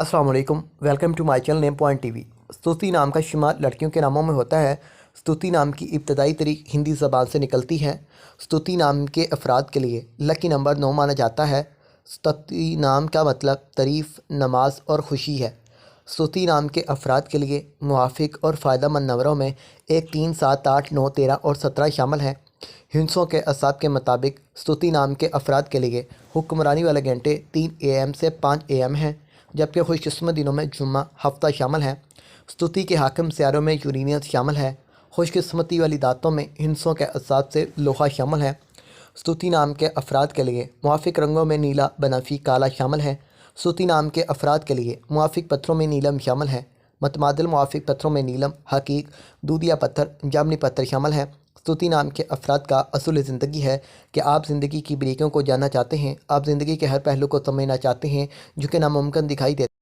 अस्सलाम वालेकुम, welcome to my channel name point TV. स्तुति नाम का शुमार लड़कियों के नामों में होता है। स्तुति नाम की इब्तदाई तारीख हिंदी ज़बान से निकलती है। स्तुति नाम के अफराद के लिए लकी नंबर 9 माना जाता है। स्तुति नाम का मतलब तारीफ़, नमाज और खुशी है। स्तुति नाम के अफराद के लिए मुआफ़िक और फ़ायदेमंद नंबरों में 1, 3, 7, 8, 9, 13 और 17 शामिल हैं। हिंसों के असाब के मुताबिक स्तुति नाम के अफराद के लिए हुक्मरानी वाले घंटे 3 AM से 5 AM हैं, जबकि खुशकिस्मत दिनों में जुम्मा हफ्ता शामिल है। स्तुति के हाकिम सियारों में यूरेनियस शामिल है। खुशकिस्मती वाली दातों में हिंसों के असाब से लोहा शामिल है। स्तुति नाम के अफराद के लिए मुआफ़िक रंगों में नीला, बनफी, काला शामिल है। स्तुति नाम के अफराद के लिए मुआफ़िक पत्थरों में नीलम शामिल है। मतमादिल मुआफ़िक पत्थरों में नीलम, हकीक, दूधिया पत्थर, जामनी पत्थर शामिल है। स्तुति नाम के अफराद का असूल ज़िंदगी है कि आप ज़िंदगी की बारीकियों को जानना चाहते हैं। आप ज़िंदगी के हर पहलू को समझना चाहते हैं जो कि नामुमकिन दिखाई देता है।